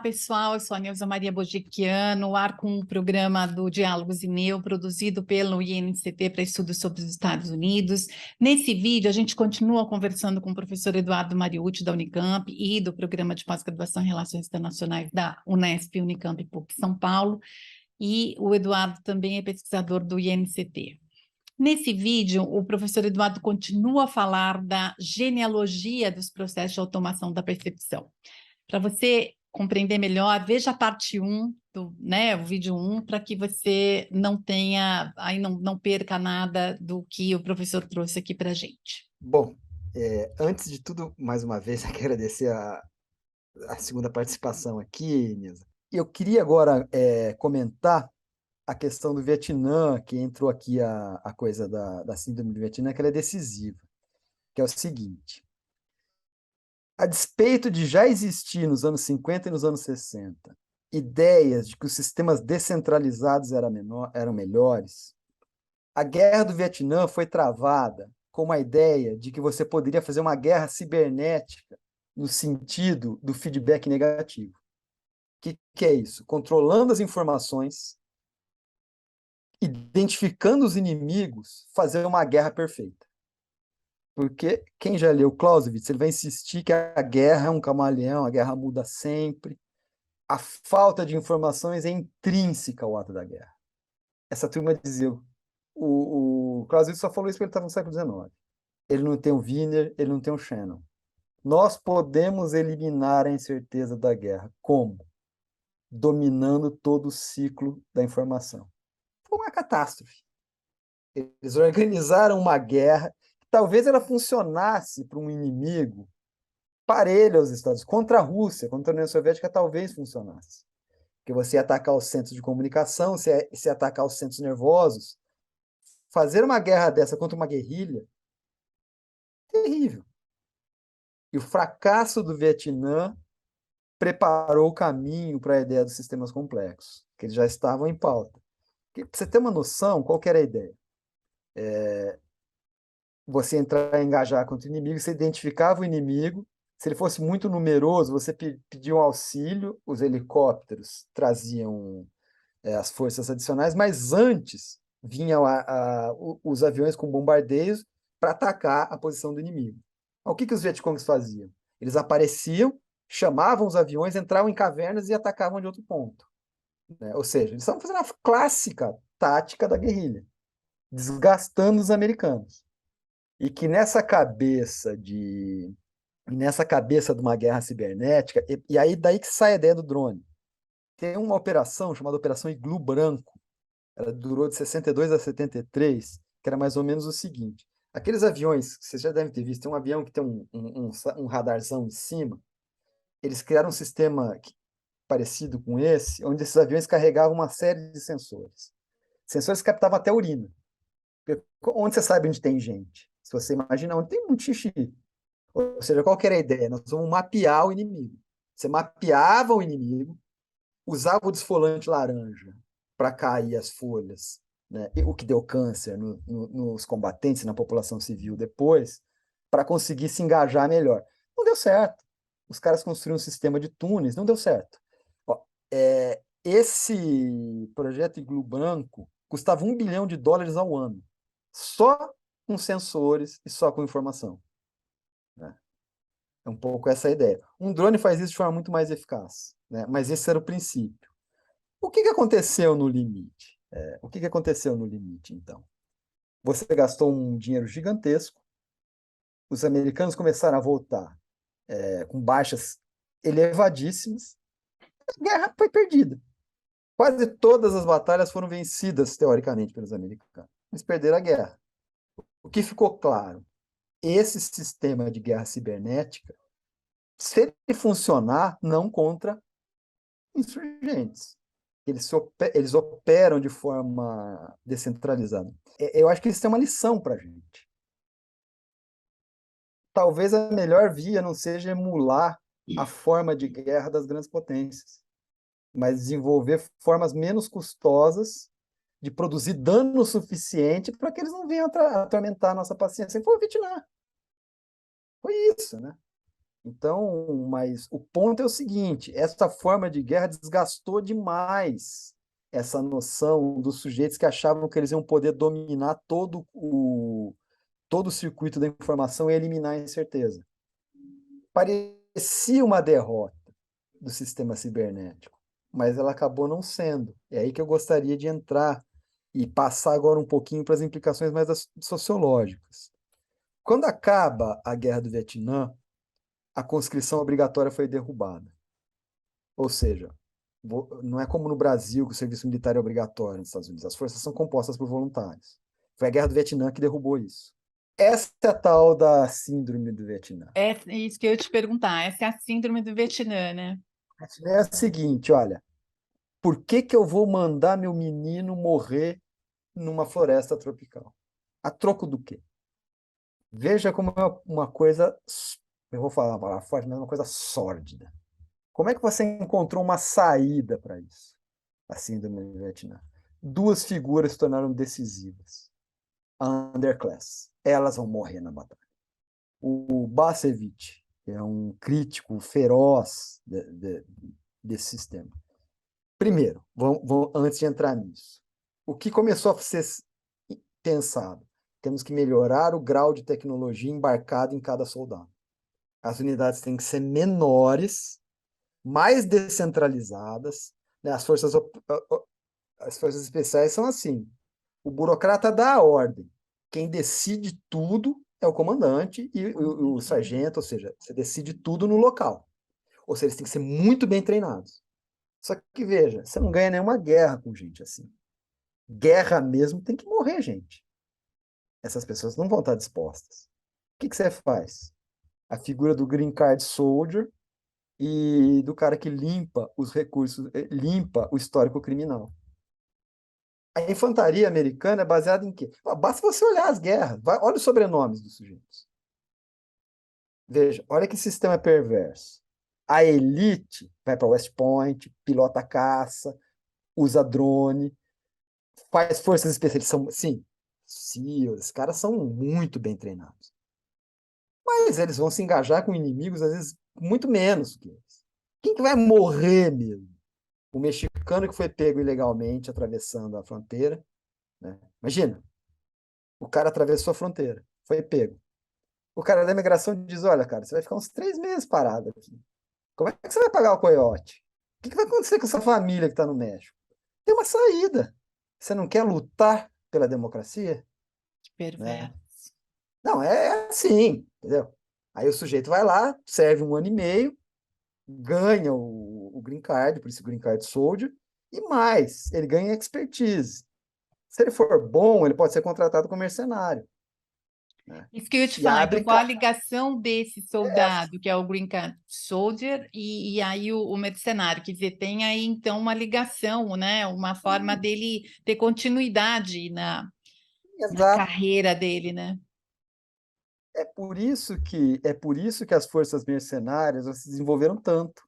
pessoal, eu sou a Neuza Maria Bogiquiano, no ar com o programa do Diálogos INEU, produzido pelo INCT para estudos sobre os Estados Unidos. Nesse vídeo, a gente continua conversando com o professor Eduardo Mariucci, da Unicamp, e do Programa de Pós-Graduação em Relações Internacionais da Unesp, Unicamp e PUC São Paulo, e o Eduardo também é pesquisador do INCT. Nesse vídeo, o professor Eduardo continua a falar da genealogia dos processos de automação da percepção. Para você compreender melhor, veja a parte 1, o vídeo 1, para que você não tenha, aí não perca nada do que o professor trouxe aqui para a gente. Bom, antes de tudo, mais uma vez, agradecer a segunda participação aqui, Nisa. Eu queria agora comentar a questão do Vietnã, que entrou aqui a coisa da síndrome do Vietnã, que ela é decisiva, que é o seguinte: a despeito de já existir nos anos 50 e nos anos 60 ideias de que os sistemas descentralizados eram melhores, a guerra do Vietnã foi travada com uma ideia de que você poderia fazer uma guerra cibernética no sentido do feedback negativo. O que é isso? Controlando as informações, identificando os inimigos, fazer uma guerra perfeita. Porque quem já leu Clausewitz, ele vai insistir que a guerra é um camaleão, a guerra muda sempre. A falta de informações é intrínseca ao ato da guerra. Essa turma dizia, o Clausewitz só falou isso porque ele estava no século XIX. Ele não tem o Wiener, ele não tem o Shannon. Nós podemos eliminar a incerteza da guerra. Como? Dominando todo o ciclo da informação. Foi uma catástrofe. Eles organizaram uma guerra que talvez ela funcionasse para um inimigo parelho aos Estados Unidos. Contra a Rússia, contra a União Soviética, talvez funcionasse. Porque você ia atacar os centros de comunicação, você ia atacar os centros nervosos. Fazer uma guerra dessa contra uma guerrilha, terrível. E o fracasso do Vietnã preparou o caminho para a ideia dos sistemas complexos, que eles já estavam em pauta. Para você ter uma noção, qual que era a ideia? Você entrar e engajar contra o inimigo, você identificava o inimigo, se ele fosse muito numeroso, você pedia um auxílio, os helicópteros traziam as forças adicionais, mas antes vinham os aviões com bombardeios para atacar a posição do inimigo. O que os Vietcongs faziam? Eles apareciam, chamavam os aviões, entravam em cavernas e atacavam de outro ponto. Ou seja, eles estavam fazendo a clássica tática da guerrilha, desgastando os americanos. E que nessa cabeça de uma guerra cibernética, e aí daí que sai a ideia do drone. Tem uma operação chamada Operação Iglu Branco, ela durou de 62 a 73, que era mais ou menos o seguinte: aqueles aviões, vocês já devem ter visto, tem um avião que tem um radarzão em cima, eles criaram um sistema parecido com esse, onde esses aviões carregavam uma série de sensores. Sensores que captavam até urina. Porque onde você sabe onde tem gente? Se você imagina onde tem muito xixi. Ou seja, qual que era a ideia? Nós vamos mapear o inimigo. Você mapeava o inimigo, usava o desfolante laranja para cair as folhas, né? O que deu câncer nos combatentes, na população civil depois, para conseguir se engajar melhor. Não deu certo. Os caras construíram um sistema de túneis, não deu certo. Ó, esse projeto Iglu Branco custava $1 bilhão ao ano, só com sensores e só com informação. Né? É um pouco essa a ideia. Um drone faz isso de forma muito mais eficaz, né? Mas esse era o princípio. O que aconteceu no limite? O que aconteceu no limite, então? Você gastou um dinheiro gigantesco, os americanos começaram a voltar com baixas elevadíssimas, a guerra foi perdida. Quase todas as batalhas foram vencidas, teoricamente, pelos americanos, mas perderam a guerra. O que ficou claro? Esse sistema de guerra cibernética, se ele funcionar, não contra insurgentes. Eles operam de forma descentralizada. Eu acho que isso tem uma lição para a gente. Talvez a melhor via não seja emular a forma de guerra das grandes potências, mas desenvolver formas menos custosas de produzir dano suficiente para que eles não venham atormentar a nossa paciência. Foi o Vietnã. Foi isso, né? Então, mas o ponto é o seguinte: essa forma de guerra desgastou demais essa noção dos sujeitos que achavam que eles iam poder dominar todo o circuito da informação e eliminar a incerteza. Parecia uma derrota do sistema cibernético, mas ela acabou não sendo. É aí que eu gostaria de entrar e passar agora um pouquinho para as implicações mais sociológicas. Quando acaba a Guerra do Vietnã, a conscrição obrigatória foi derrubada. Ou seja, não é como no Brasil que o serviço militar é obrigatório nos Estados Unidos. As forças são compostas por voluntários. Foi a Guerra do Vietnã que derrubou isso. Essa é a tal da síndrome do Vietnã. É isso que eu ia te perguntar. Essa é a síndrome do Vietnã, né? É a seguinte, olha, por que que eu vou mandar meu menino morrer numa floresta tropical? A troco do quê? Veja como é uma coisa, eu vou falar uma palavra forte, mas é uma coisa sórdida. Como é que você encontrou uma saída para isso? A síndrome do Vietnã. Duas figuras se tornaram decisivas. A underclass. Elas vão morrer na batalha. O Bacevich, que é um crítico feroz desse sistema. Primeiro, antes de entrar nisso, o que começou a ser pensado? Temos que melhorar o grau de tecnologia embarcado em cada soldado. As unidades têm que ser menores, mais descentralizadas, né? As forças especiais são assim. O burocrata dá a ordem. Quem decide tudo é o comandante e o sargento, ou seja, você decide tudo no local. Ou seja, eles têm que ser muito bem treinados. Só que, veja, você não ganha nenhuma guerra com gente assim. Guerra mesmo tem que morrer gente. Essas pessoas não vão estar dispostas. O que você faz? A figura do Green Card Soldier e do cara que limpa os recursos, limpa o histórico criminal. A infantaria americana é baseada em quê? Basta você olhar as guerras. Olha os sobrenomes dos sujeitos. Veja, olha que sistema perverso. A elite vai para West Point, pilota caça, usa drone, faz forças especiais. Sim, SEALs, esses caras são muito bem treinados. Mas eles vão se engajar com inimigos, às vezes, muito menos que eles. Quem que vai morrer mesmo? O mexicano que foi pego ilegalmente atravessando a fronteira. Né? Imagina, o cara atravessou a fronteira, foi pego. O cara da imigração diz: olha, cara, você vai ficar uns 3 meses parado aqui. Como é que você vai pagar o coiote? O que vai acontecer com essa família que está no México? Tem uma saída. Você não quer lutar pela democracia? Que Né? perverso. Não, é assim, entendeu? Aí o sujeito vai lá, serve 1 ano e meio, ganha o Green Card, por isso o Green Card Soldier, e mais, ele ganha expertise. Se ele for bom, ele pode ser contratado como mercenário. Né? Isso que eu ia te E falar. Então, abre. qual a ligação desse soldado, que é o Green Card Soldier, e aí o mercenário? Quer dizer, tem aí, então, uma ligação, né? Uma forma dele ter continuidade na Exato. carreira dele, né? É por isso que as forças mercenárias se desenvolveram tanto.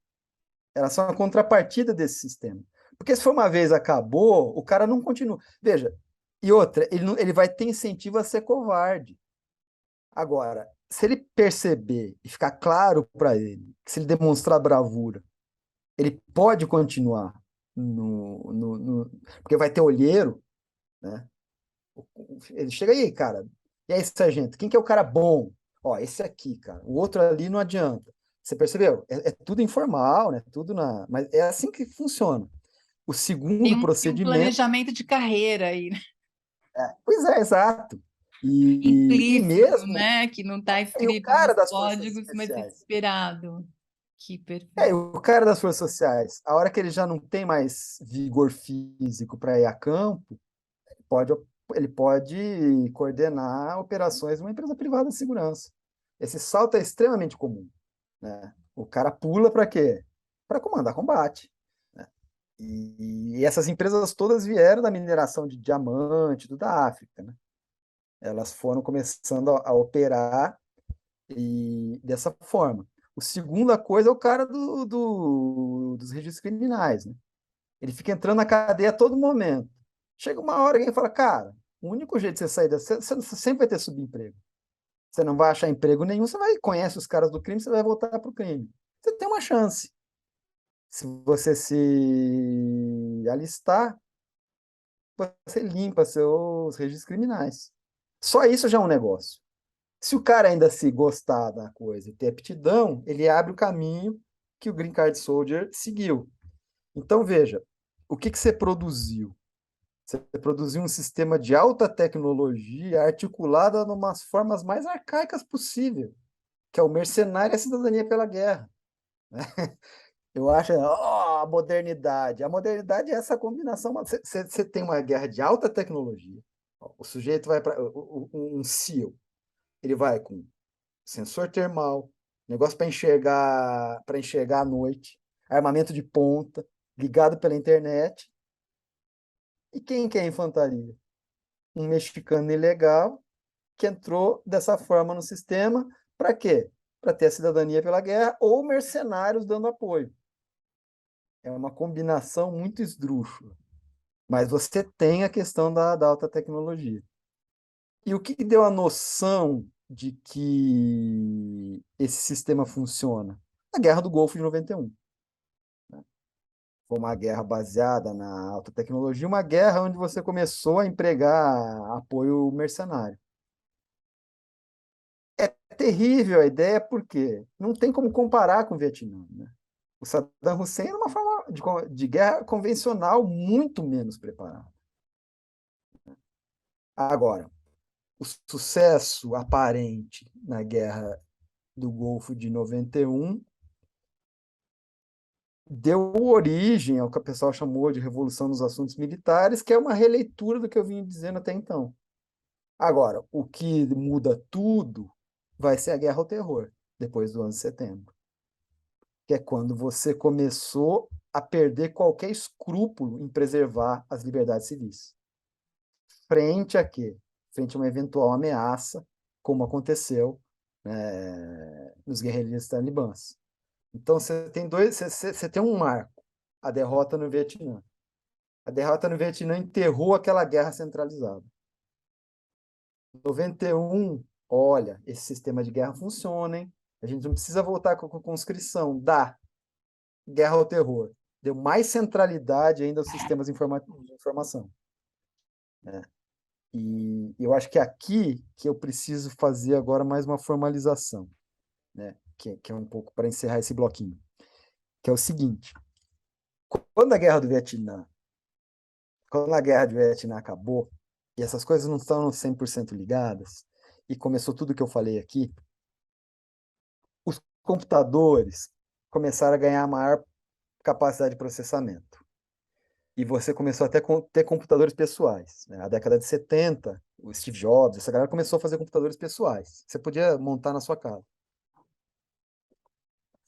Elas são a contrapartida desse sistema. Porque se for uma vez acabou, o cara não continua. Veja, e outra, ele vai ter incentivo a ser covarde. Agora, se ele perceber e ficar claro para ele que se ele demonstrar bravura, ele pode continuar porque vai ter olheiro, né? Ele chega aí, cara. E aí, sargento, quem que é o cara bom? Ó, esse aqui, cara. O outro ali não adianta. Você percebeu? É tudo informal, né? Tudo mas é assim que funciona. O Tem segundo um procedimento. planejamento de carreira aí, né? Pois é, exato. E Implícito, mesmo. né? Que não está E o escrito cara nos das forças códigos, mas especiais. esperado. Que É, perfeito. o cara das forças sociais, a hora que ele já não tem mais vigor físico para ir a campo, pode, ele pode coordenar operações de uma empresa privada de segurança. Esse salto é extremamente comum. Né? O cara pula para quê? Para comandar combate. Né? E essas empresas todas vieram da mineração de diamante, tudo da África. Né? Elas foram começando a operar dessa forma. A segunda coisa é o cara dos registros criminais. Né? Ele fica entrando na cadeia a todo momento. Chega uma hora que alguém fala, cara, o único jeito de você sair dessa, você sempre vai ter subemprego. Você não vai achar emprego nenhum, você vai conhece os caras do crime, você vai voltar para o crime. Você tem uma chance. Se você se alistar, você limpa seus registros criminais. Só isso já é um negócio. Se o cara ainda se gostar da coisa e ter aptidão, ele abre o caminho que o Green Card Soldier seguiu. Então, veja, o que você produziu? Você produziu um sistema de alta tecnologia articulada numas formas mais arcaicas possível, que é o mercenário e a cidadania pela guerra. Eu acho, a modernidade. A modernidade é essa combinação. Você tem uma guerra de alta tecnologia. O sujeito vai para um SEAL, ele vai com sensor termal, negócio para enxergar à noite, armamento de ponta, ligado pela internet. E quem quer infantaria? Um mexicano ilegal que entrou dessa forma no sistema, para quê? Para ter a cidadania pela guerra ou mercenários dando apoio. É uma combinação muito esdrúxula. Mas você tem a questão da alta tecnologia. E o que deu a noção de que esse sistema funciona? A Guerra do Golfo de 91. Foi uma guerra baseada na alta tecnologia, uma guerra onde você começou a empregar apoio mercenário. É terrível a ideia porque não tem como comparar com o Vietnã, né? O Saddam Hussein era uma forma de guerra convencional muito menos preparada. Agora, o sucesso aparente na Guerra do Golfo de 91 deu origem ao que o pessoal chamou de Revolução nos Assuntos Militares, que é uma releitura do que eu vim dizendo até então. Agora, o que muda tudo vai ser a guerra ao terror, depois do 11 de setembro, que é quando você começou a perder qualquer escrúpulo em preservar as liberdades civis. Frente a quê? Frente a uma eventual ameaça, como aconteceu nos guerrilheiros talibãs. Então, você tem um marco, a derrota no Vietnã. A derrota no Vietnã enterrou aquela guerra centralizada. Em 91, olha, esse sistema de guerra funciona, hein? A gente não precisa voltar com a conscrição. Dá. Guerra ao terror. Deu mais centralidade ainda aos sistemas de informação. Né? E eu acho que aqui que eu preciso fazer agora mais uma formalização, né? Que é um pouco para encerrar esse bloquinho. Que é o seguinte: quando a guerra do Vietnã, quando a guerra do Vietnã acabou, e essas coisas não estão 100% ligadas, e começou tudo que eu falei aqui, os computadores começaram a ganhar maior capacidade de processamento. E você começou a ter computadores pessoais. Né? Na década de 70, o Steve Jobs, essa galera começou a fazer computadores pessoais. Você podia montar na sua casa.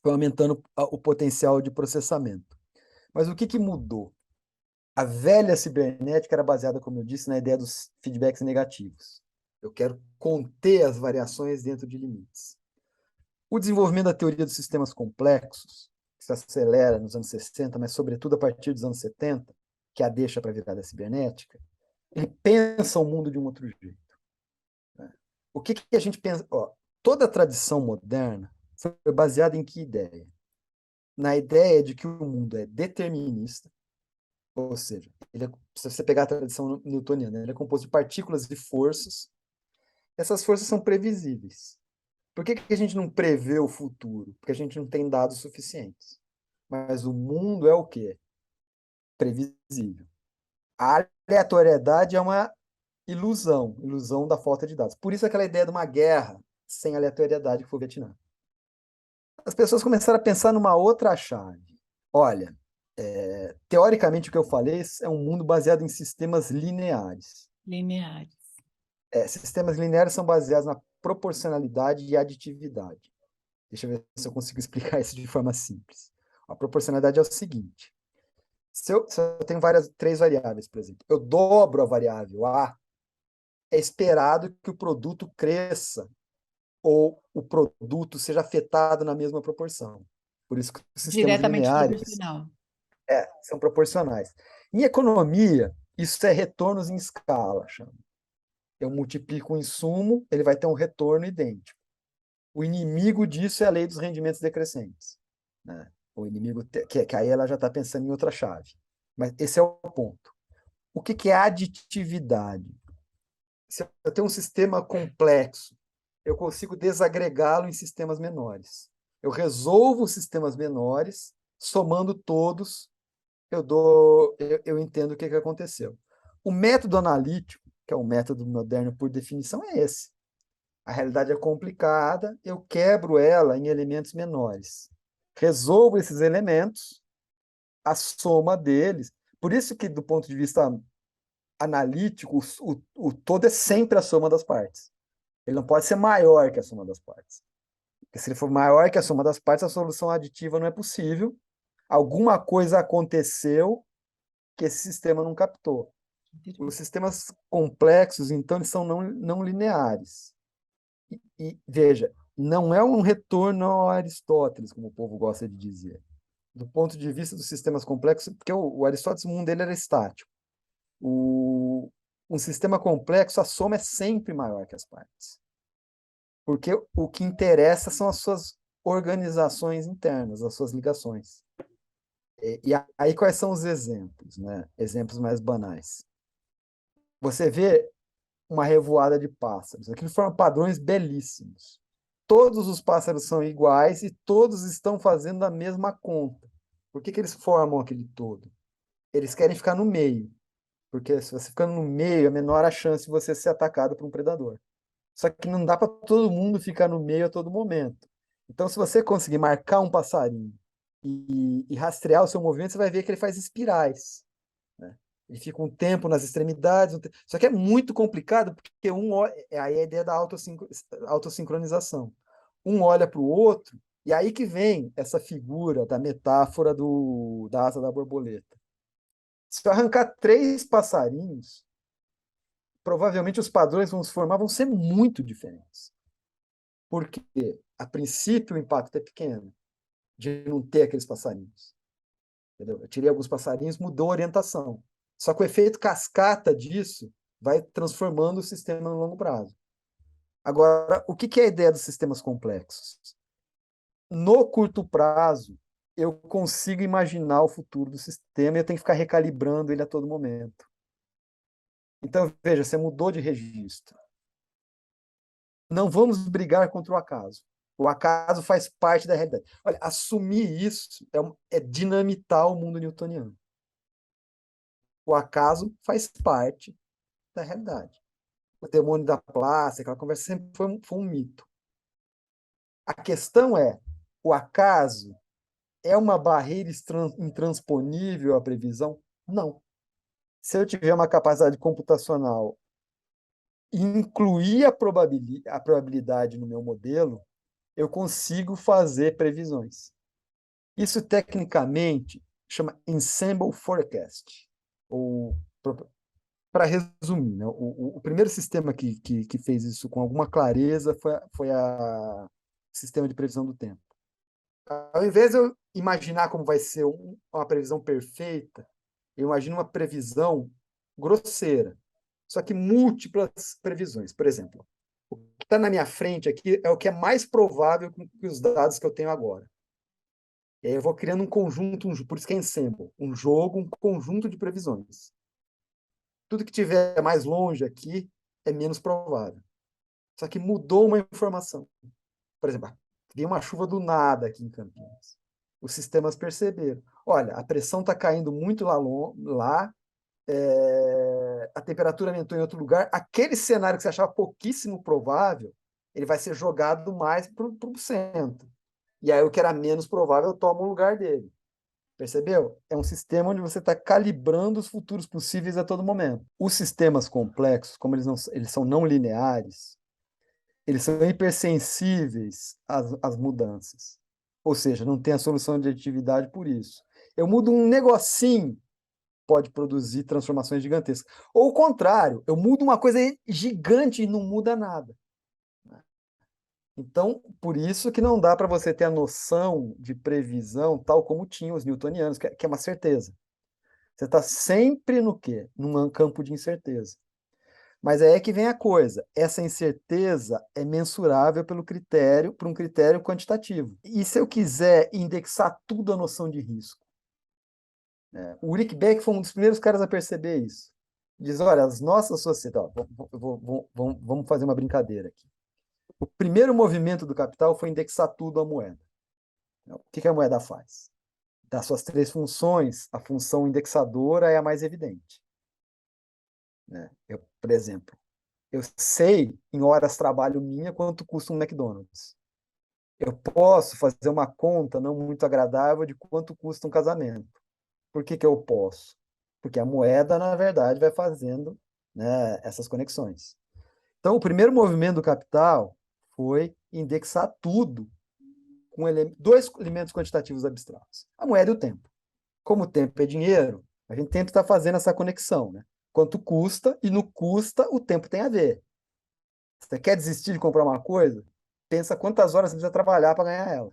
Foi aumentando o potencial de processamento. Mas o que mudou? A velha cibernética era baseada, como eu disse, na ideia dos feedbacks negativos. Eu quero conter as variações dentro de limites. O desenvolvimento da teoria dos sistemas complexos, que se acelera nos anos 60, mas sobretudo a partir dos anos 70, que é a deixa para a virada cibernética, ele pensa o mundo de um outro jeito. Né? O que a gente pensa? Toda a tradição moderna foi baseada em que ideia? Na ideia de que o mundo é determinista, ou seja, se você pegar a tradição newtoniana, ele é composto de partículas e forças. Essas forças são previsíveis. Por que a gente não prevê o futuro? Porque a gente não tem dados suficientes. Mas o mundo é o quê? Previsível. A aleatoriedade é uma ilusão da falta de dados. Por isso aquela ideia de uma guerra sem aleatoriedade que foi o Vietnã. As pessoas começaram a pensar numa outra chave. Olha, teoricamente o que eu falei é um mundo baseado em sistemas lineares. Lineares. Sistemas lineares são baseados na proporcionalidade e aditividade. Deixa eu ver se eu consigo explicar isso de forma simples. A proporcionalidade é o seguinte: se eu tenho três variáveis, por exemplo, eu dobro a variável A, é esperado que o produto cresça ou o produto seja afetado na mesma proporção. Por isso que os sistemas Diretamente lineares proporcional. são proporcionais. Em economia, isso é retornos em escala, chama. Eu multiplico o insumo, ele vai ter um retorno idêntico. O inimigo disso é a lei dos rendimentos decrescentes, né? O inimigo, que aí ela já está pensando em outra chave. Mas esse é o ponto. O que é aditividade? Se eu tenho um sistema complexo, eu consigo desagregá-lo em sistemas menores. Eu resolvo os sistemas menores, somando todos, eu entendo o que aconteceu. O método analítico, que é o método moderno por definição, é esse. A realidade é complicada, eu quebro ela em elementos menores. Resolvo esses elementos, a soma deles. Por isso que, do ponto de vista analítico, o todo é sempre a soma das partes. Ele não pode ser maior que a soma das partes. Porque se ele for maior que a soma das partes, a solução aditiva não é possível. Alguma coisa aconteceu que esse sistema não captou. Os sistemas complexos, então, eles são não lineares. Veja, não é um retorno ao Aristóteles, como o povo gosta de dizer. Do ponto de vista dos sistemas complexos, porque o Aristóteles, o mundo dele era estático. Um sistema complexo, a soma é sempre maior que as partes. Porque o que interessa são as suas organizações internas, as suas ligações. E aí quais são os exemplos, né? Exemplos mais banais. Você vê uma revoada de pássaros. Aquilo foram padrões belíssimos. Todos os pássaros são iguais e todos estão fazendo a mesma conta. Por que eles formam aquele todo? Eles querem ficar no meio. Porque se você ficando no meio, é menor a chance de você ser atacado por um predador. Só que não dá para todo mundo ficar no meio a todo momento. Então, se você conseguir marcar um passarinho e rastrear o seu movimento, você vai ver que ele faz espirais, né? Ele fica um tempo nas extremidades. Só que é muito complicado, porque aí é a ideia da autossincronização. Um olha para o outro, e aí que vem essa figura da metáfora da asa da borboleta. Se eu arrancar 3 passarinhos, provavelmente os padrões vão se formar, vão ser muito diferentes. Porque, a princípio, o impacto é pequeno, de não ter aqueles passarinhos. Entendeu? Eu tirei alguns passarinhos, mudou a orientação. Só que o efeito cascata disso vai transformando o sistema no longo prazo. Agora, o que é a ideia dos sistemas complexos? No curto prazo, eu consigo imaginar o futuro do sistema e eu tenho que ficar recalibrando ele a todo momento. Então, veja, você mudou de registro. Não vamos brigar contra o acaso. O acaso faz parte da realidade. Olha, assumir isso é dinamitar o mundo newtoniano. O acaso faz parte da realidade. O demônio da plástica, aquela conversa sempre foi um mito. A questão é, o acaso é uma barreira intransponível à previsão? Não. Se eu tiver uma capacidade computacional e incluir a probabilidade no meu modelo, eu consigo fazer previsões. Isso, tecnicamente, chama Ensemble Forecast. Para resumir, né, o primeiro sistema que fez isso com alguma clareza foi o sistema de previsão do tempo. Ao invés de eu imaginar como vai ser uma previsão perfeita, eu imagino uma previsão grosseira, só que múltiplas previsões. Por exemplo, o que está na minha frente aqui é o que é mais provável com os dados que eu tenho agora. E aí eu vou criando um conjunto, por isso que é ensemble, um jogo, um conjunto de previsões. Tudo que tiver mais longe aqui é menos provável. Só que mudou uma informação. Por exemplo, veio uma chuva do nada aqui em Campinas. Os sistemas perceberam. Olha, a pressão está caindo muito lá, a temperatura aumentou em outro lugar. Aquele cenário que você achava pouquíssimo provável, ele vai ser jogado mais para o centro. E aí o que era menos provável toma o lugar dele. Percebeu? É um sistema onde você está calibrando os futuros possíveis a todo momento. Os sistemas complexos, como eles são não lineares, eles são hipersensíveis às mudanças. Ou seja, não tem a solução de atividade por isso. Eu mudo um negocinho, pode produzir transformações gigantescas. Ou o contrário, eu mudo uma coisa gigante e não muda nada. Então, por isso que não dá para você ter a noção de previsão tal como tinham os newtonianos, que é uma certeza. Você está sempre no quê? Num campo de incerteza. Mas aí é que vem a coisa. Essa incerteza é mensurável por um critério quantitativo. E se eu quiser indexar tudo à noção de risco? O Ulrich Beck foi um dos primeiros caras a perceber isso. Diz, olha, as nossas sociedades... Vamos fazer uma brincadeira aqui. O primeiro movimento do capital foi indexar tudo à moeda. O que a moeda faz? Das suas três funções, a função indexadora é a mais evidente. Por exemplo, eu sei, em horas de trabalho minha, quanto custa um McDonald's. Eu posso fazer uma conta não muito agradável de quanto custa um casamento. Por que eu posso? Porque a moeda, na verdade, vai fazendo, né, essas conexões. Então, o primeiro movimento do capital foi indexar tudo com dois elementos quantitativos abstratos: a moeda e o tempo. Como o tempo é dinheiro, a gente tenta estar fazendo essa conexão, né? Quanto custa, e no custa o tempo tem a ver. Você quer desistir de comprar uma coisa? Pensa quantas horas você precisa trabalhar para ganhar ela.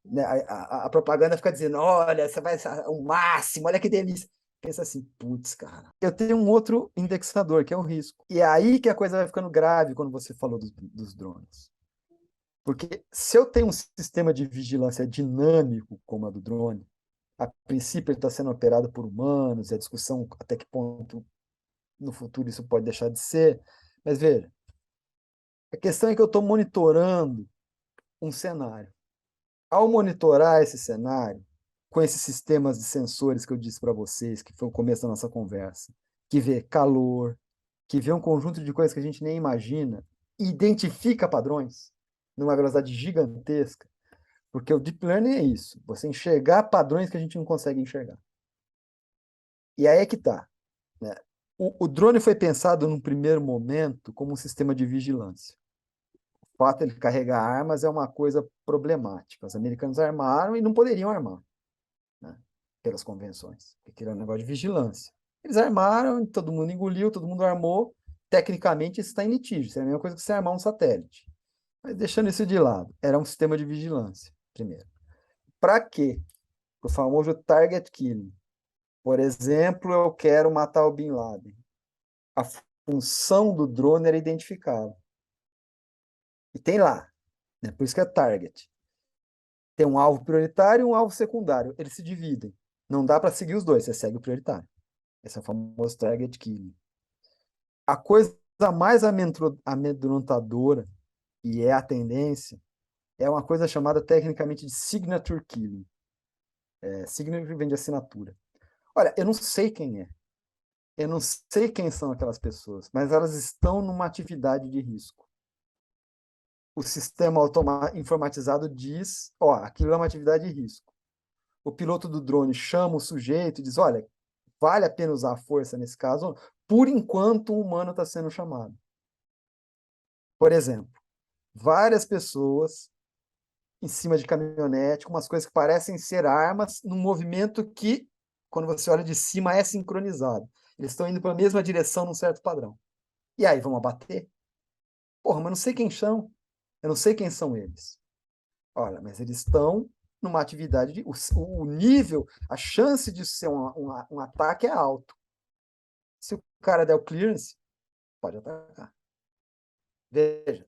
Né? A propaganda fica dizendo, olha, você vai o máximo, olha que delícia. Pensa assim, putz, cara, eu tenho um outro indexador, que é o risco. E é aí que a coisa vai ficando grave quando você falou dos drones. Porque se eu tenho um sistema de vigilância dinâmico, como a do drone, a princípio ele está sendo operado por humanos, e a discussão até que ponto no futuro isso pode deixar de ser, mas veja, a questão é que eu estou monitorando um cenário. Ao monitorar esse cenário, com esses sistemas de sensores que eu disse para vocês, que foi o começo da nossa conversa, que vê calor, que vê um conjunto de coisas que a gente nem imagina, e identifica padrões numa velocidade gigantesca, porque o deep learning é isso, você enxergar padrões que a gente não consegue enxergar. E aí é que está. Né? O drone foi pensado num primeiro momento como um sistema de vigilância. O fato de ele carregar armas é uma coisa problemática. Os americanos armaram e não poderiam armar, né? Pelas convenções, porque era um negócio de vigilância. Eles armaram, todo mundo engoliu, todo mundo armou. Tecnicamente, isso está em litígio. Isso é a mesma coisa que você armar um satélite. Mas deixando isso de lado, era um sistema de vigilância, primeiro. Para quê? O famoso target killing. Por exemplo, eu quero matar o Bin Laden. A função do drone era identificá-lo. E tem lá, né? Por isso que é target. Tem um alvo prioritário e um alvo secundário. Eles se dividem. Não dá para seguir os dois, você segue o prioritário. Esse é o famoso target killing. A coisa mais amedrontadora, e é a tendência, é uma coisa chamada tecnicamente de signature killing. Signature vem de assinatura. Olha, eu não sei quem é. Eu não sei quem são aquelas pessoas, mas elas estão numa atividade de risco. O sistema informatizado diz, ó, aquilo é uma atividade de risco. O piloto do drone chama o sujeito e diz, olha, vale a pena usar a força nesse caso? Por enquanto o humano está sendo chamado. Por exemplo, várias pessoas em cima de caminhonete, com umas coisas que parecem ser armas, num movimento que, quando você olha de cima, é sincronizado. Eles estão indo para a mesma direção num certo padrão. E aí, vão abater? Porra, mas não sei quem são. Eu não sei quem são eles. Olha, mas eles estão numa atividade de. O nível, a chance de ser um ataque é alto. Se o cara der o clearance, pode atacar. Veja,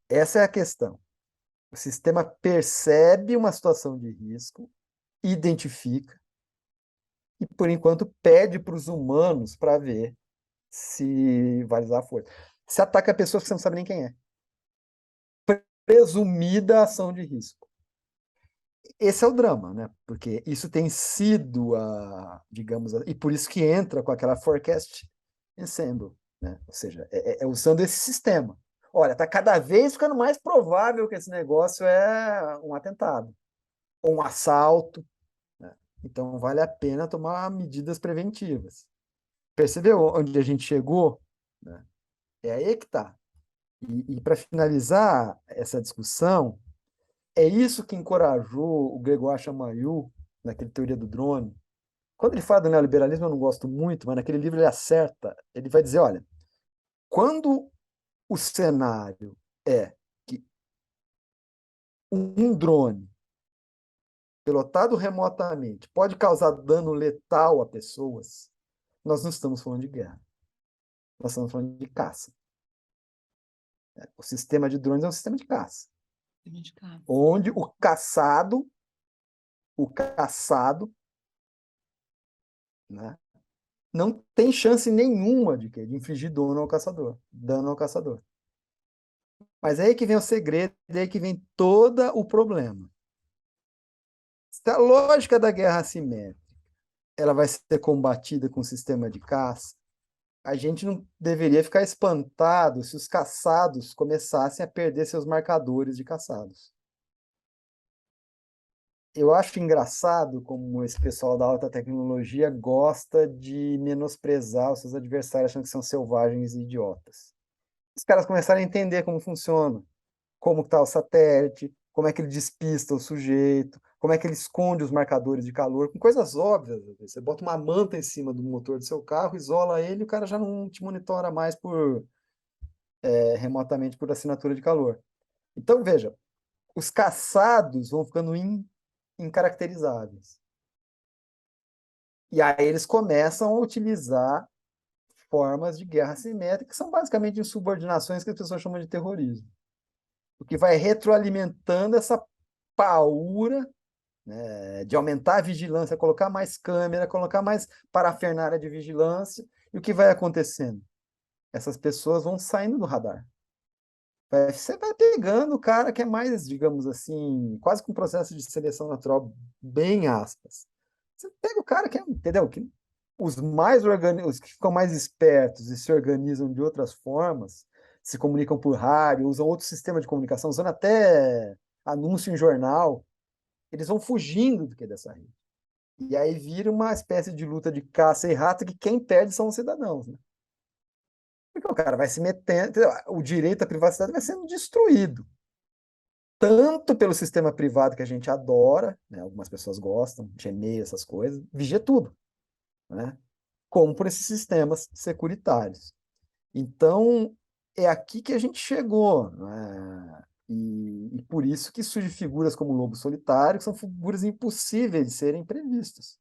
essa é a questão. O sistema percebe uma situação de risco, identifica, e, por enquanto, pede para os humanos para ver se vai usar a força. Se ataca a pessoa que você não sabe nem quem é. Presumida ação de risco. Esse é o drama, né? Porque isso tem sido digamos, e por isso que entra com aquela forecast ensemble, né? Ou seja, é usando esse sistema. Olha, está cada vez ficando mais provável que esse negócio é um atentado ou um assalto, né? Então vale a pena tomar medidas preventivas. Percebeu onde a gente chegou? Né? É aí que está. E para finalizar essa discussão, é isso que encorajou o Gregório Chamayou, naquele Teoria do Drone. Quando ele fala do neoliberalismo, eu não gosto muito, mas naquele livro ele acerta. Ele vai dizer, olha, quando o cenário é que um drone pilotado remotamente pode causar dano letal a pessoas, nós não estamos falando de guerra. Nós estamos falando de caça. O sistema de drones é um sistema de caça, onde o caçado, né, não tem chance nenhuma de infligir dano ao caçador. Mas é aí que vem o segredo, é aí que vem todo o problema. Se a lógica da guerra assimétrica ela vai ser combatida com o sistema de caça, a gente não deveria ficar espantado se os caçados começassem a perder seus marcadores de caçados. Eu acho engraçado como esse pessoal da alta tecnologia gosta de menosprezar os seus adversários achando que são selvagens e idiotas. Os caras começaram a entender como funciona, como está o satélite, como é que ele despista o sujeito, como é que ele esconde os marcadores de calor, com coisas óbvias. Você bota uma manta em cima do motor do seu carro, isola ele, e o cara já não te monitora mais remotamente por assinatura de calor. Então, veja, os caçados vão ficando incaracterizáveis. E aí eles começam a utilizar formas de guerra assimétrica, que são basicamente insubordinações que as pessoas chamam de terrorismo. O que vai retroalimentando essa paura, né, de aumentar a vigilância, colocar mais câmera, colocar mais parafernália de vigilância. E o que vai acontecendo? Essas pessoas vão saindo do radar. Você vai pegando o cara que é mais, digamos assim, quase com um processo de seleção natural, bem aspas. Você pega o cara que é, entendeu? Os que ficam mais espertos e se organizam de outras formas, se comunicam por rádio, usam outro sistema de comunicação, usando até anúncio em jornal, eles vão fugindo do que dessa rede. E aí vira uma espécie de luta de caça e rato que quem perde são os cidadãos, né? Porque o cara vai se metendo, o direito à privacidade vai sendo destruído. Tanto pelo sistema privado que a gente adora, né? Algumas pessoas gostam, Gmail, essas coisas, vigia tudo, né? Como por esses sistemas securitários. Então, é aqui que a gente chegou, né? E por isso que surgem figuras como o lobo solitário, que são figuras impossíveis de serem previstas.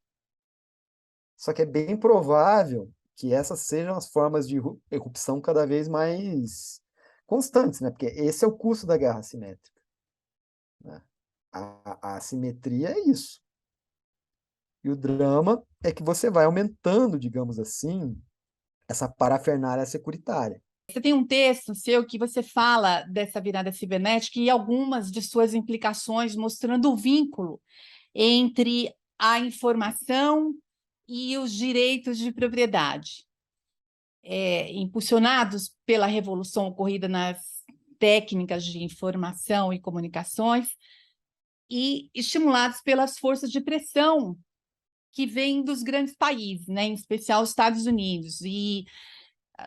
Só que é bem provável que essas sejam as formas de erupção cada vez mais constantes, né? Porque esse é o custo da guerra assimétrica, né? A assimetria é isso. E o drama é que você vai aumentando, digamos assim, essa parafernália securitária. Você tem um texto seu que você fala dessa virada cibernética e algumas de suas implicações, mostrando o vínculo entre a informação e os direitos de propriedade, impulsionados pela revolução ocorrida nas técnicas de informação e comunicações e estimulados pelas forças de pressão que vêm dos grandes países, né, em especial os Estados Unidos. E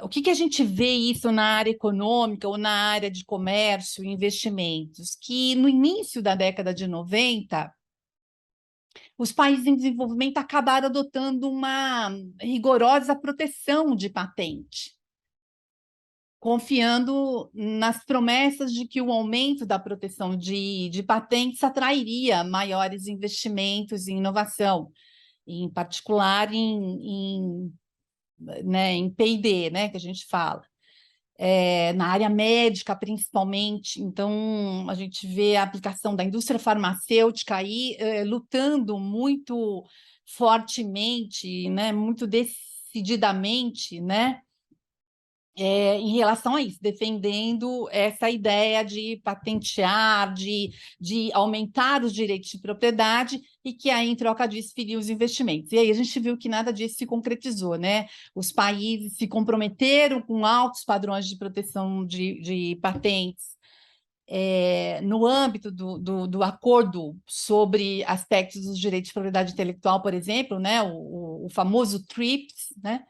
o que a gente vê isso na área econômica ou na área de comércio e investimentos? Que no início da década de 90, os países em desenvolvimento acabaram adotando uma rigorosa proteção de patente, confiando nas promessas de que o aumento da proteção de patentes atrairia maiores investimentos em inovação, em particular em P&D, né, que a gente fala. Na área médica, principalmente. Então, a gente vê a aplicação da indústria farmacêutica aí lutando muito fortemente, né, muito decididamente, né, em relação a isso, defendendo essa ideia de patentear, de aumentar os direitos de propriedade e que aí, em troca disso, feriam os investimentos. E aí a gente viu que nada disso se concretizou, né? Os países se comprometeram com altos padrões de proteção de patentes, no âmbito do acordo sobre aspectos dos direitos de propriedade intelectual, por exemplo, né? O famoso TRIPS, né?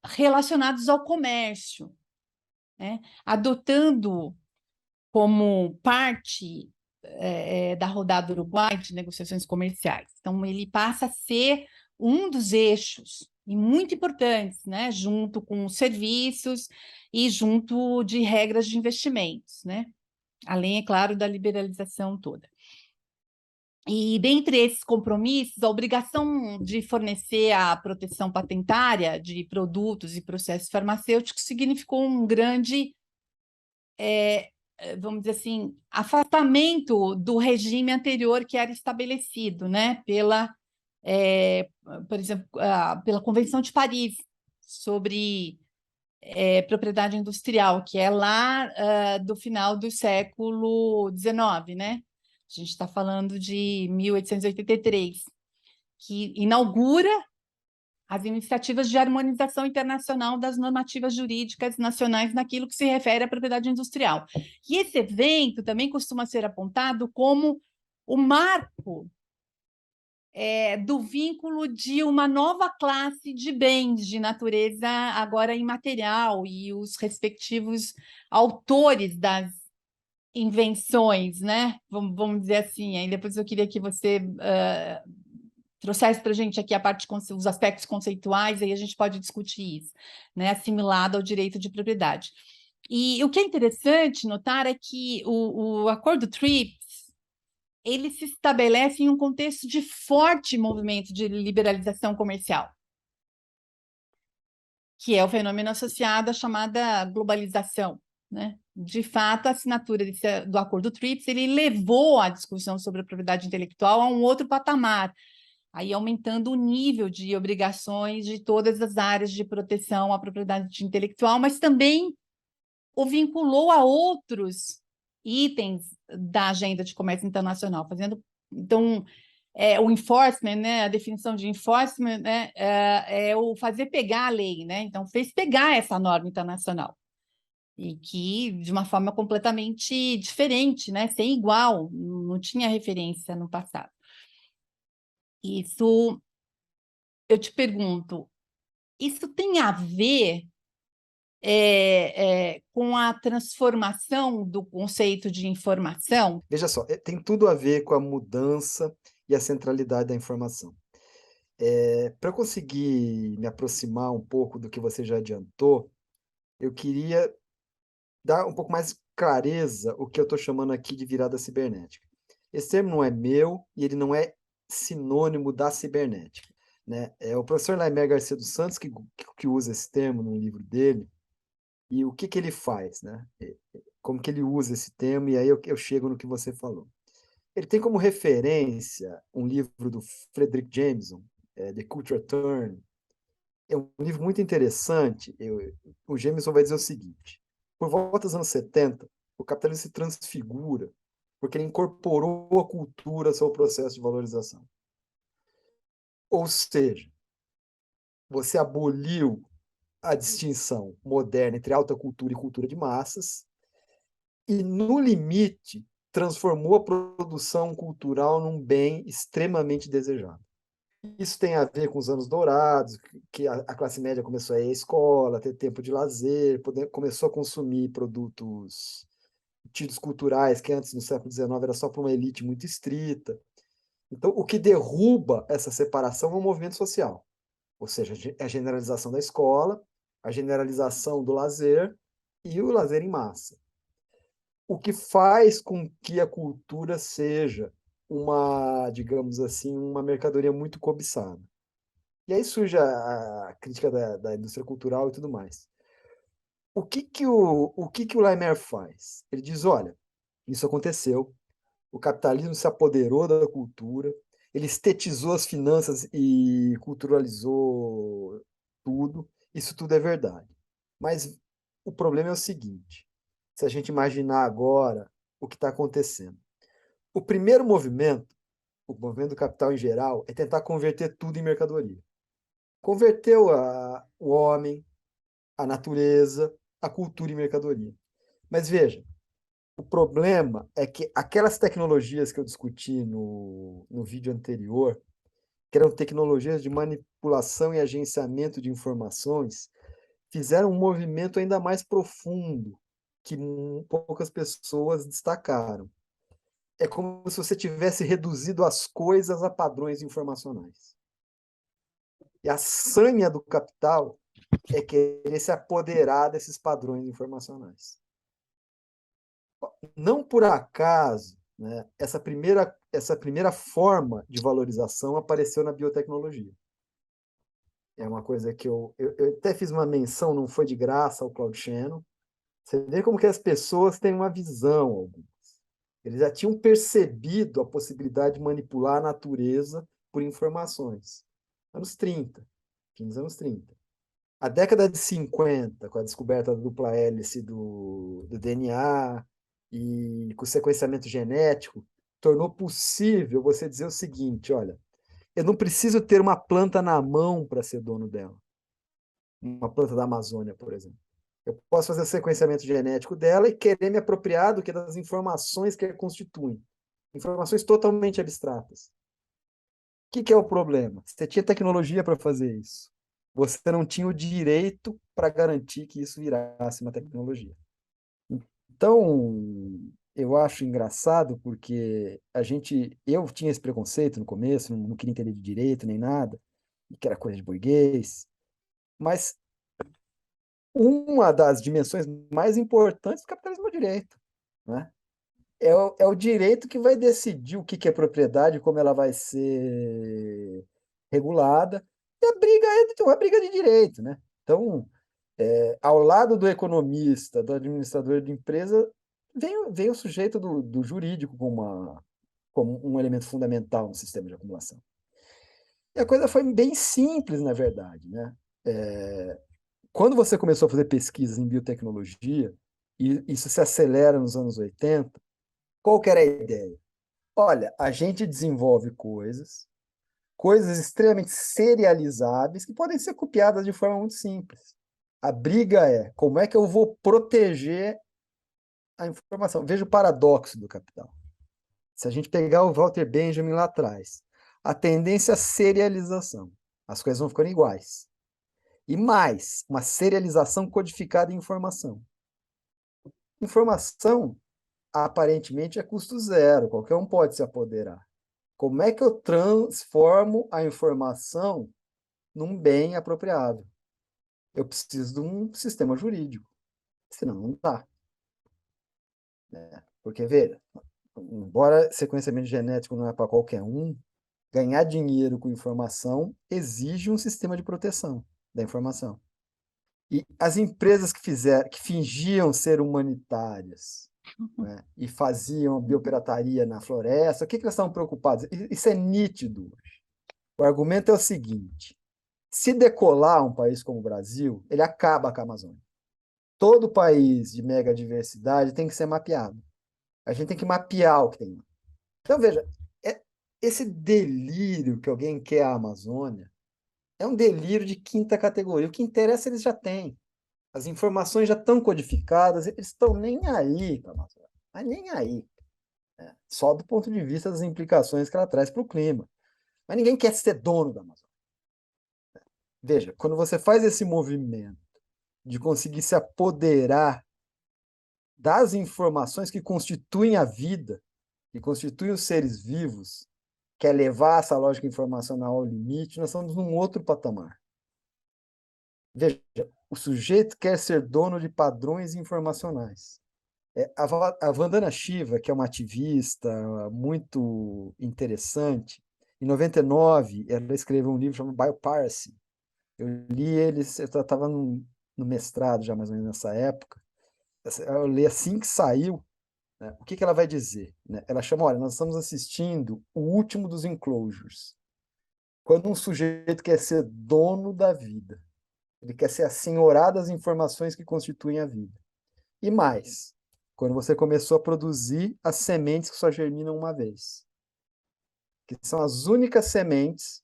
Relacionados ao comércio, né? Adotando como parte da rodada Uruguai de negociações comerciais. Então, ele passa a ser um dos eixos, e muito importantes, né? Junto com serviços e junto de regras de investimentos, né? Além, é claro, da liberalização toda. E dentre esses compromissos, a obrigação de fornecer a proteção patentária de produtos e processos farmacêuticos significou um grande, vamos dizer assim, afastamento do regime anterior que era estabelecido, né, por exemplo, pela Convenção de Paris sobre propriedade industrial, que é lá do final do século XIX, né? A gente está falando de 1883, que inaugura as iniciativas de harmonização internacional das normativas jurídicas nacionais naquilo que se refere à propriedade industrial. E esse evento também costuma ser apontado como o marco do vínculo de uma nova classe de bens de natureza agora imaterial e os respectivos autores das invenções, né? Vamos dizer assim. Aí depois eu queria que você trouxesse para a gente aqui a parte, os aspectos conceituais, aí a gente pode discutir isso, né? Assimilado ao direito de propriedade. E o que é interessante notar é que o Acordo TRIPS ele se estabelece em um contexto de forte movimento de liberalização comercial, que é o fenômeno associado à chamada globalização, né? De fato, a assinatura do Acordo TRIPS ele levou a discussão sobre a propriedade intelectual a um outro patamar, aí aumentando o nível de obrigações de todas as áreas de proteção à propriedade intelectual, mas também o vinculou a outros itens da agenda de comércio internacional, então o enforcement, né, a definição de enforcement, né, é o fazer pegar a lei, né? Então fez pegar essa norma internacional e que de uma forma completamente diferente, né, sem igual, não tinha referência no passado. Isso, eu te pergunto, isso tem a ver com a transformação do conceito de informação? Veja só, tem tudo a ver com a mudança e a centralidade da informação. Para eu conseguir me aproximar um pouco do que você já adiantou, eu queria dar um pouco mais clareza o que eu estou chamando aqui de virada cibernética. Esse termo não é meu e ele não é sinônimo da cibernética, né? É o professor Laimé Garcia dos Santos que usa esse termo no livro dele, e o que ele faz, né? Como que ele usa esse termo, e aí eu chego no que você falou. Ele tem como referência um livro do Frederick Jameson, The Culture Turn. É um livro muito interessante. O Jameson vai dizer o seguinte: por volta dos anos 70, o capitalismo se transfigura porque ele incorporou a cultura ao seu processo de valorização. Ou seja, você aboliu a distinção moderna entre alta cultura e cultura de massas e, no limite, transformou a produção cultural num bem extremamente desejado. Isso tem a ver com os anos dourados, que a classe média começou a ir à escola, ter tempo de lazer, começou a consumir produtos tidos culturais, que antes, no século XIX, era só para uma elite muito estrita. Então, o que derruba essa separação é o movimento social, ou seja, a generalização da escola, a generalização do lazer e o lazer em massa. O que faz com que a cultura seja uma, digamos assim, uma mercadoria muito cobiçada. E aí surge a crítica da indústria cultural e tudo mais. O que o Leimer faz? Ele diz, olha, isso aconteceu, o capitalismo se apoderou da cultura, ele estetizou as finanças e culturalizou tudo, isso tudo é verdade. Mas o problema é o seguinte, se a gente imaginar agora o que está acontecendo. O primeiro movimento, o movimento do capital em geral, é tentar converter tudo em mercadoria. Converteu o homem, a natureza, a cultura em mercadoria. Mas veja, o problema é que aquelas tecnologias que eu discuti no vídeo anterior, que eram tecnologias de manipulação e agenciamento de informações, fizeram um movimento ainda mais profundo, que poucas pessoas destacaram. É como se você tivesse reduzido as coisas a padrões informacionais. E a sanha do capital é querer se apoderar desses padrões informacionais. Não por acaso, né, essa primeira forma de valorização apareceu na biotecnologia. É uma coisa que eu até fiz uma menção, não foi de graça, ao Claude Shannon. Você vê como que as pessoas têm uma visão, algumas. Eles já tinham percebido a possibilidade de manipular a natureza por informações. Anos 30, fim dos anos 30. A década de 50, com a descoberta da dupla hélice do DNA e com o sequenciamento genético, tornou possível você dizer o seguinte: olha, eu não preciso ter uma planta na mão para ser dono dela. Uma planta da Amazônia, por exemplo. Eu posso fazer o sequenciamento genético dela e querer me apropriar do que das informações que a constituem. Informações totalmente abstratas. O que é o problema? Você tinha tecnologia para fazer isso. Você não tinha o direito para garantir que isso virasse uma tecnologia. Então, eu acho engraçado porque eu tinha esse preconceito no começo, não queria entender de direito nem nada, que era coisa de burguês, mas uma das dimensões mais importantes do capitalismo é o direito, né? É o direito que vai decidir o que é propriedade, como ela vai ser regulada, e a briga é uma briga de direito, né? Então, ao lado do economista, do administrador de empresa, vem o sujeito do jurídico como um elemento fundamental no sistema de acumulação. E a coisa foi bem simples, na verdade, né? Quando você começou a fazer pesquisas em biotecnologia, e isso se acelera nos anos 80, qual que era a ideia? Olha, a gente desenvolve coisas extremamente serializáveis que podem ser copiadas de forma muito simples. A briga é como é que eu vou proteger a informação. Veja o paradoxo do capital. Se a gente pegar o Walter Benjamin lá atrás, a tendência à serialização. As coisas vão ficando iguais. E mais, uma serialização codificada em informação. Informação, aparentemente, é custo zero, qualquer um pode se apoderar. Como é que eu transformo a informação num bem apropriado? Eu preciso de um sistema jurídico, senão não dá. Né? Porque, veja, embora sequenciamento genético não é para qualquer um, ganhar dinheiro com informação exige um sistema de proteção da informação. E as empresas que fingiam ser humanitárias, né, e faziam biopirataria na floresta, o que elas estavam preocupadas? Isso é nítido hoje. O argumento é o seguinte: se decolar um país como o Brasil, ele acaba com a Amazônia. Todo país de mega diversidade tem que ser mapeado. A gente tem que mapear o que tem lá. Então, veja, esse delírio que alguém quer a Amazônia é um delírio de quinta categoria. O que interessa eles já têm. As informações já estão codificadas, eles estão nem aí para a Amazônia. Mas nem aí. Né? Só do ponto de vista das implicações que ela traz para o clima. Mas ninguém quer ser dono da Amazônia. Veja, quando você faz esse movimento de conseguir se apoderar das informações que constituem a vida, que constituem os seres vivos, quer levar essa lógica informacional ao limite, nós estamos num outro patamar. Veja, o sujeito quer ser dono de padrões informacionais. A Vandana Shiva, que é uma ativista muito interessante, em 99, ela escreveu um livro chamado Biopiracy. Eu li ele, eu estava no mestrado já mais ou menos nessa época. Eu li assim que saiu, né? O que ela vai dizer? Né? Ela chama, olha, nós estamos assistindo o último dos enclosures. Quando um sujeito quer ser dono da vida, ele quer ser assenhorado das informações que constituem a vida. E mais, quando você começou a produzir as sementes que só germinam uma vez, que são as únicas sementes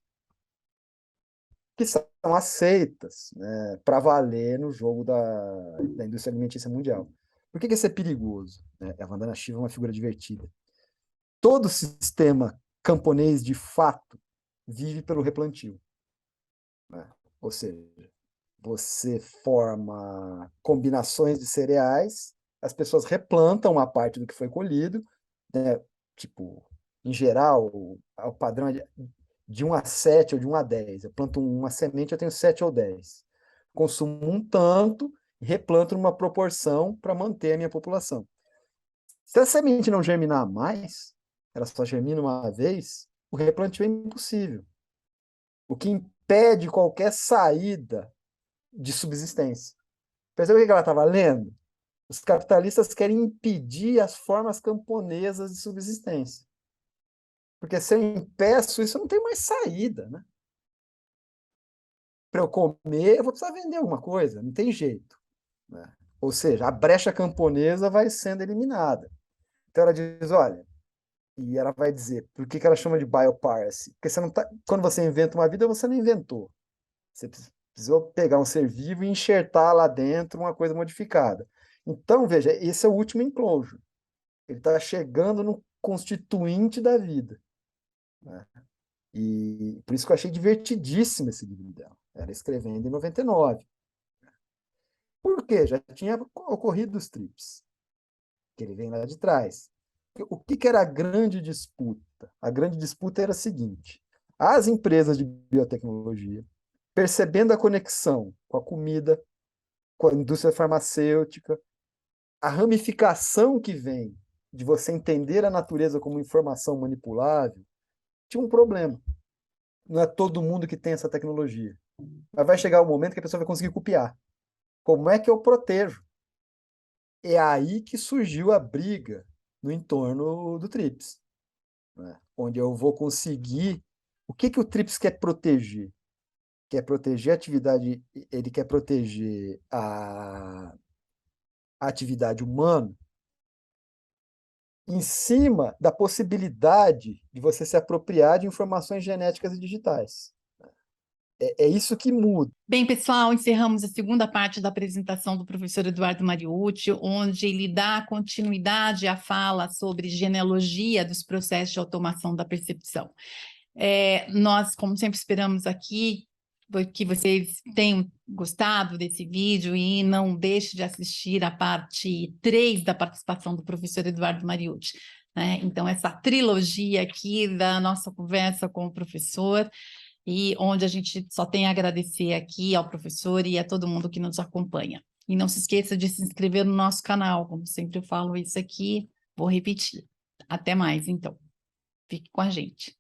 que são aceitas, né, para valer no jogo da indústria alimentícia mundial. Por que isso é perigoso? A Vandana Shiva é uma figura divertida. Todo sistema camponês, de fato, vive pelo replantio. Né? Ou seja, você forma combinações de cereais, as pessoas replantam uma parte do que foi colhido, né? Tipo, em geral, o padrão é de 1 a 7 ou de 1 a 10. Eu planto uma semente, eu tenho 7 ou 10. Consumo um tanto e replanto numa proporção para manter a minha população. Se a semente não germinar mais, ela só germina uma vez, o replantio é impossível. O que impede qualquer saída de subsistência. Percebeu o que ela estava lendo? Os capitalistas querem impedir as formas camponesas de subsistência. Porque se eu impeço isso, eu não tenho mais saída, né? Para eu comer, eu vou precisar vender alguma coisa, não tem jeito, né? Ou seja, a brecha camponesa vai sendo eliminada. Então ela diz, olha, e ela vai dizer, por que ela chama de biopiracy? Porque você não tá, quando você inventa uma vida, você não inventou. Você precisou pegar um ser vivo e enxertar lá dentro uma coisa modificada. Então, veja, esse é o último enclosure. Ele está chegando no constituinte da vida, né? E por isso que eu achei divertidíssimo esse livro dela. Ela escrevendo em 99. Por quê? Já tinha ocorrido os TRIPS, que ele vem lá de trás. O que era a grande disputa? A grande disputa era a seguinte: as empresas de biotecnologia, percebendo a conexão com a comida, com a indústria farmacêutica, a ramificação que vem de você entender a natureza como informação manipulável, tinha um problema. Não é todo mundo que tem essa tecnologia. Mas vai chegar o momento que a pessoa vai conseguir copiar. Como é que eu protejo? É aí que surgiu a briga no entorno do TRIPS, né? Onde eu vou conseguir... O que o TRIPS quer proteger? Quer proteger a atividade, ele quer proteger a atividade humana em cima da possibilidade de você se apropriar de informações genéticas e digitais. É isso que muda. Bem, pessoal, encerramos a segunda parte da apresentação do professor Eduardo Mariucci, onde ele dá continuidade à fala sobre genealogia dos processos de automação da percepção. Nós, como sempre, esperamos aqui que vocês tenham gostado desse vídeo e não deixe de assistir a parte 3 da participação do professor Eduardo Mariucci, né? Então, essa trilogia aqui da nossa conversa com o professor, e onde a gente só tem a agradecer aqui ao professor e a todo mundo que nos acompanha. E não se esqueça de se inscrever no nosso canal, como sempre eu falo isso aqui, vou repetir. Até mais, então. Fique com a gente.